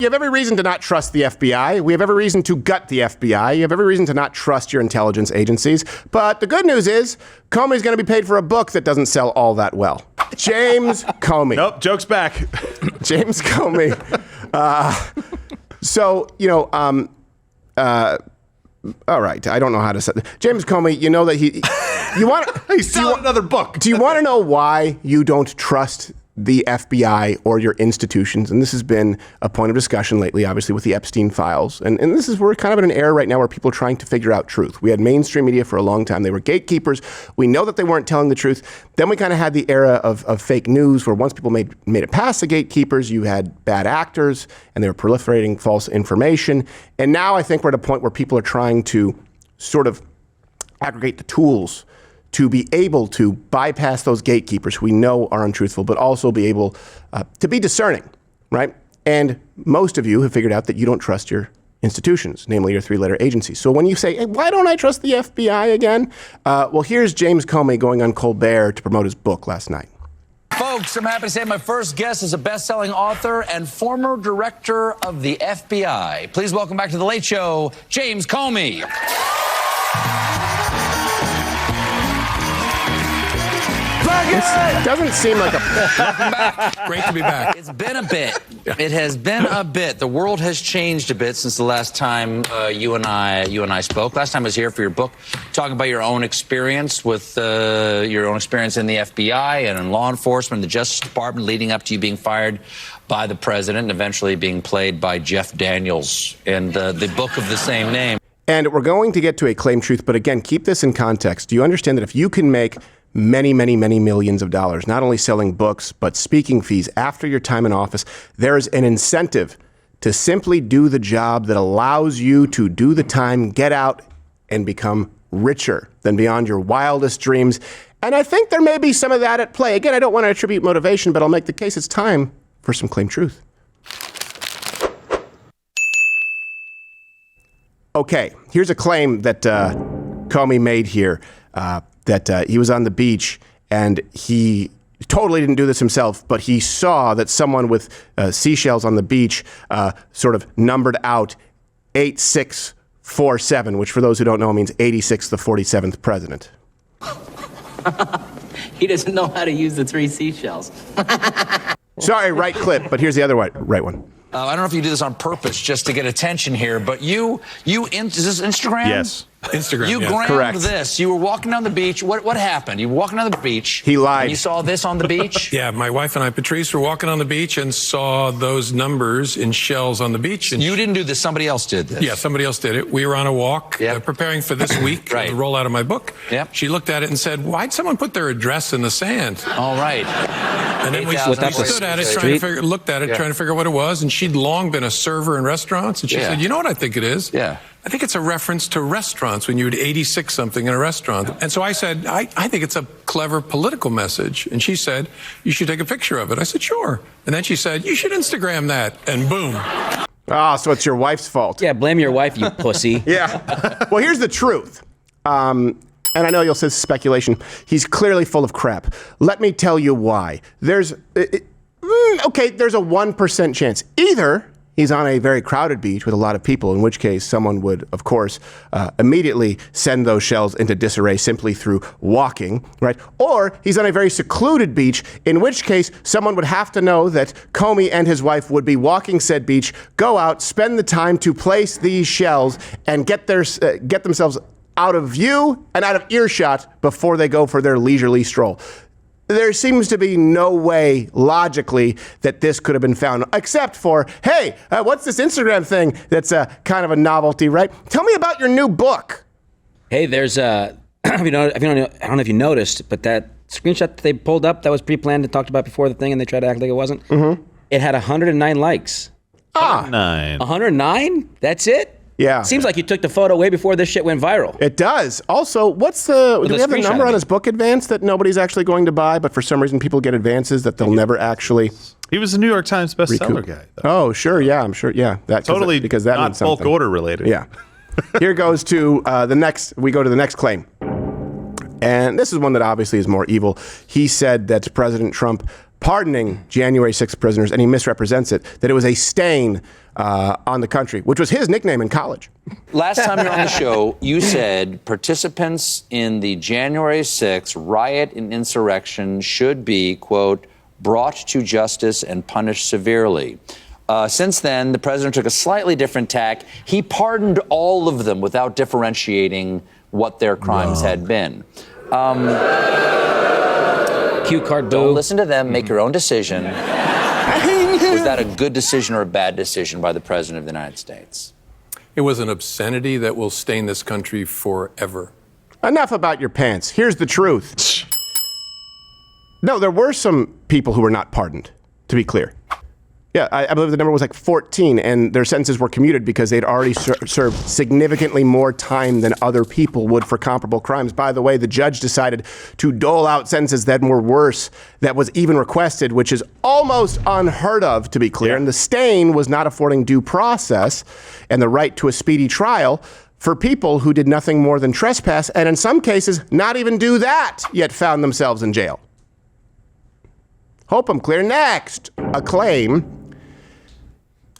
You have every reason to not trust the FBI. We have every reason to gut the FBI. You have every reason to not trust your intelligence agencies. But the good news is, Comey's going to be paid for a book that doesn't sell all that well. James Comey. Nope, joke's back. James Comey. All right, I don't know how to say that. James Comey, you know that he's selling another book. Do you want to know why you don't trust the FBI or your institutions? And this has been a point of discussion lately, obviously, with the Epstein files. And we're kind of in an era right now where people are trying to figure out truth. We had mainstream media for a long time. They were gatekeepers. We know that they weren't telling the truth. Then we kind of had the era of fake news where once people made it past the gatekeepers, you had bad actors and they were proliferating false information. And now I think we're at a point where people are trying to sort of aggregate the tools to be able to bypass those gatekeepers who we know are untruthful, but also be able to be discerning, right? And most of you have figured out that you don't trust your institutions, namely your three-letter agencies. So when you say, hey, why don't I trust the FBI again? Well, here's James Comey going on Colbert to promote his book last night. Folks, I'm happy to say my first guest is a best-selling author and former director of the FBI. Please welcome back to The Late Show, James Comey. This doesn't seem like a... Welcome back. Great to be back. It's been a bit. It has been a bit. The world has changed a bit since the last time you and I spoke. Last time I was here for your book, talking about your own experience with your own experience in the FBI and in law enforcement, the Justice Department, leading up to you being fired by the president and eventually being played by Jeff Daniels in the book of the same name. And we're going to get to a claim truth, but again, keep this in context. Do you understand that if you can make many, many, many millions of dollars, not only selling books, but speaking fees after your time in office, there is an incentive to simply do the job that allows you to do the time, get out, and become richer than beyond your wildest dreams. And I think there may be some of that at play. Again, I don't want to attribute motivation, but I'll make the case it's time for some claim truth. Okay, here's a claim that Comey made here. That he was on the beach and he totally didn't do this himself, but he saw that someone with seashells on the beach sort of numbered out 8647, which for those who don't know means 86th, the 47th president. He doesn't know how to use the three seashells. Sorry, right clip, but here's the other right one. I don't know if you do this on purpose just to get attention here, but is this Instagram? Yes. Instagram. You yeah. grammed Correct. this. You were walking down the beach. What happened? You were walking down the beach. He lied. And you saw this on the beach? Yeah, my wife and I, Patrice, were walking on the beach and saw those numbers in shells on the beach. And You didn't do this. Somebody else did this. yeah, somebody else did it. We were on a walk preparing for this week, Right. the rollout of my book. Yep. She looked at it and said, why'd someone put their address in the sand? All right. And then we 8,000 stood at it, Street. looked at it, trying to figure out what it was. And she'd long been a server in restaurants. And she said, you know what I think it is? Yeah. I think it's a reference to restaurants when you would 86 something in a restaurant. And so I said, I think it's a clever political message. And she said, you should take a picture of it. I said, sure. And then she said, you should Instagram that. And boom. Ah, so it's your wife's fault. Yeah, blame your wife, you pussy. Yeah. Well, here's the truth. And I know you'll say speculation. He's clearly full of crap. Let me tell you why. There's a 1% chance. Either he's on a very crowded beach with a lot of people, in which case someone would, of course, immediately send those shells into disarray simply through walking, right? Or he's on a very secluded beach, in which case someone would have to know that Comey and his wife would be walking said beach, go out, spend the time to place these shells, and get themselves out of view and out of earshot before they go for their leisurely stroll. There seems to be no way, logically, that this could have been found, except for, hey, what's this Instagram thing that's kind of a novelty, right? Tell me about your new book. Hey, there's I don't know if you noticed, but that screenshot that they pulled up that was pre-planned and talked about before the thing, and they tried to act like it wasn't. Mm-hmm. It had 109 likes. 9. 109? That's it? Yeah. Seems like you took the photo way before this shit went viral. It does. Also, do we have the number on his book advance that nobody's actually going to buy, but for some reason people get advances that they'll never actually... He was a New York Times bestseller guy, though. Oh, sure. Yeah, I'm sure. Yeah. Totally because that not means something. bulk order related. Yeah. Here goes to we go to the next claim. And this is one that obviously is more evil. He said that President Trump pardoning January 6th prisoners, and he misrepresents it, that it was a stain on the country, which was his nickname in college. Last time you were on the show, you said participants in the January 6th riot and insurrection should be, quote, brought to justice and punished severely. Since then, the president took a slightly different tack. He pardoned all of them without differentiating what their crimes had been. Cue card, boo. Don't listen to them. Make your own decision. Was that a good decision or a bad decision by the president of the United States? It was an obscenity that will stain this country forever. Enough about your pants. Here's the truth. No, there were some people who were not pardoned, to be clear. Yeah, I believe the number was like 14, and their sentences were commuted because they'd already served significantly more time than other people would for comparable crimes. By the way, the judge decided to dole out sentences that were worse, that was even requested, which is almost unheard of, to be clear. And the stain was not affording due process and the right to a speedy trial for people who did nothing more than trespass, and in some cases, not even do that, yet found themselves in jail. Hope I'm clear. Next, a claim.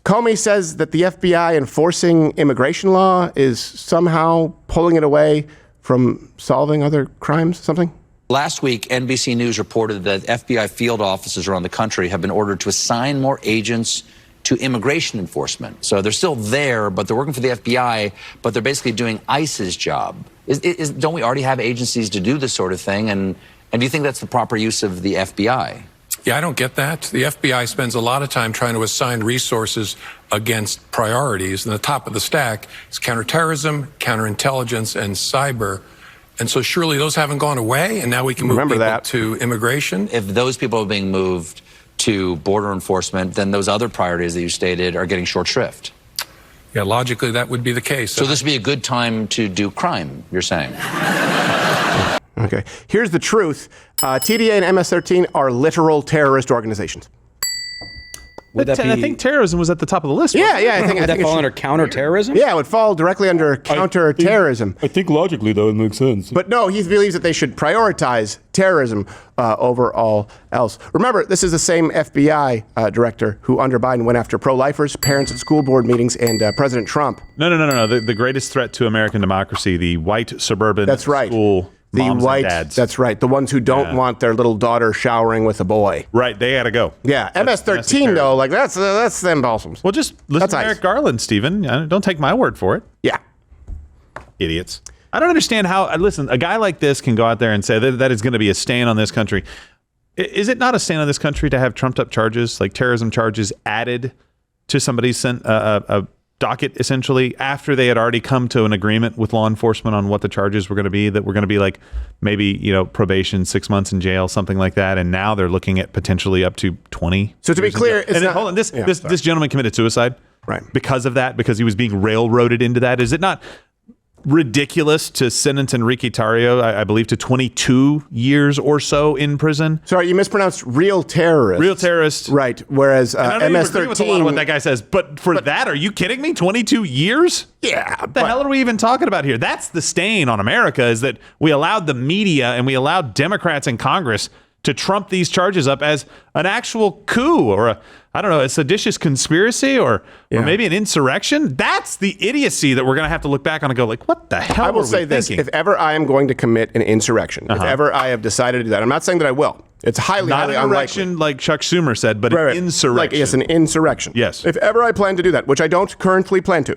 Comey says that the FBI enforcing immigration law is somehow pulling it away from solving other crimes, something? Last week, NBC News reported that FBI field offices around the country have been ordered to assign more agents to immigration enforcement. So they're still there, but they're working for the FBI, but they're basically doing ICE's job. Don't we already have agencies to do this sort of thing? And do you think that's the proper use of the FBI? Yeah, I don't get that. The FBI spends a lot of time trying to assign resources against priorities, and the top of the stack is counterterrorism, counterintelligence, and cyber. And so surely those haven't gone away, and now we can move people to immigration. If those people are being moved to border enforcement, then those other priorities that you stated are getting short shrift. Yeah, logically that would be the case. So this would be a good time to do crime, you're saying? Okay. Here's the truth. TDA and MS-13 are literal terrorist organizations. I think terrorism was at the top of the list. Yeah, I think would that fall under counterterrorism? Yeah, it would fall directly under counterterrorism. I think logically, though, it makes sense. But no, he believes that they should prioritize terrorism over all else. Remember, this is the same FBI director who under Biden went after pro-lifers, parents at school board meetings, and President Trump. No. The greatest threat to American democracy, the white suburban school moms and dads. That's right. The ones who don't want their little daughter showering with a boy. Right. They got to go. Yeah. MS-13, though, like that's them balsams. Well, just listen to Eric Garland, Stephen. Don't take my word for it. Yeah. Idiots. I don't understand how, listen, a guy like this can go out there and say that is going to be a stain on this country. Is it not a stain on this country to have trumped up charges, like terrorism charges, added to somebody's a docket, essentially, after they had already come to an agreement with law enforcement on what the charges were going to be, that were going to be like maybe, probation, 6 months in jail, something like that. And now they're looking at potentially up to 20. So to be clear, hold on, this gentleman committed suicide. Right. Because of that, because he was being railroaded into that. Is it not ridiculous to sentence Enrique Tarrio, I believe, to 22 years or so in prison? Sorry, you mispronounced real terrorist. Real terrorist. Right. Whereas MS-13... agree with a lot of what that guy says, but that, are you kidding me? 22 years? Yeah. What the hell are we even talking about here? That's the stain on America, is that we allowed the media and we allowed Democrats in Congress to trump these charges up as an actual coup or a seditious conspiracy or maybe an insurrection. That's the idiocy that we're going to have to look back on and go like, what the hell I will say this, thinking? if ever I am going to commit an insurrection, if ever I have decided to do that, I'm not saying that I will. It's highly Not an unlikely. insurrection like Chuck Schumer said, but an insurrection. Like, yes, an insurrection. Yes. If ever I plan to do that, which I don't currently plan to,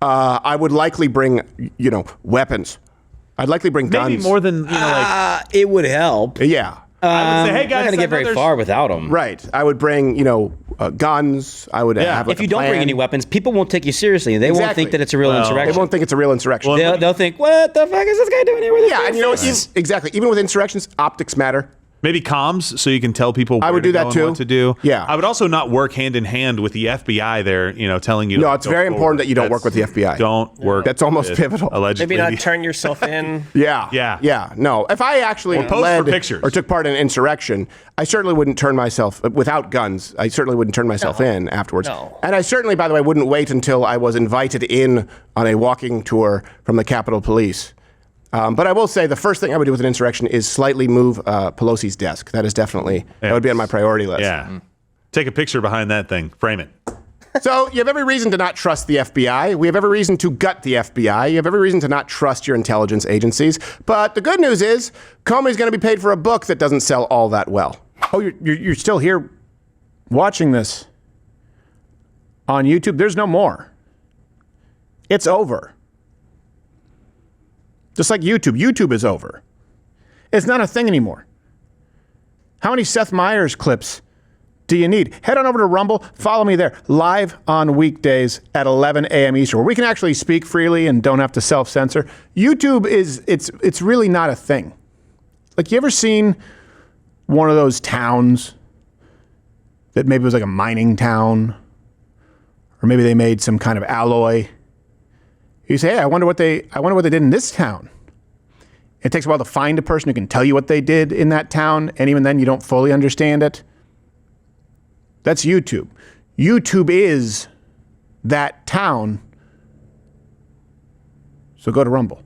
I would likely bring, weapons. I'd likely bring guns. Maybe more than, it would help. Yeah. I would say, hey guys, I'm not going to get very far without them. Right. I would bring, guns. I would have like if you don't bring any weapons, people won't take you seriously. They won't think that it's a real insurrection. They won't think it's a real insurrection. They'll think, what the fuck is this guy doing here with and you know what? Exactly. Even with insurrections, optics matter. Maybe comms, so you can tell people where I would to do that go and too. what to do. Yeah. I would also not work hand in hand with the FBI there, telling you. No, it's very important that you don't work with the FBI. Don't work. That's almost pivotal. Allegedly. Maybe not turn yourself in. Yeah. No, if I actually led or took part in an insurrection, I certainly wouldn't turn myself, without guns, I certainly wouldn't turn myself in afterwards. No. And I certainly, by the way, wouldn't wait until I was invited in on a walking tour from the Capitol Police. But I will say the first thing I would do with an insurrection is slightly move Pelosi's desk. That is definitely, that would be on my priority list. Yeah. Take a picture behind that thing. Frame it. So you have every reason to not trust the FBI. We have every reason to gut the FBI. You have every reason to not trust your intelligence agencies. But the good news is Comey's going to be paid for a book that doesn't sell all that well. Oh, you're still here watching this on YouTube? There's no more. It's over. Just like YouTube. YouTube is over. It's not a thing anymore. How many Seth Meyers clips do you need? Head on over to Rumble. Follow me there. Live on weekdays at 11 a.m. Eastern, where we can actually speak freely and don't have to self-censor. YouTube it's really not a thing. Like, you ever seen one of those towns that maybe was like a mining town, or maybe they made some kind of alloy? You say, hey, I wonder what they did in this town. It takes a while to find a person who can tell you what they did in that town, and even then you don't fully understand it. That's YouTube. YouTube is that town. So go to Rumble.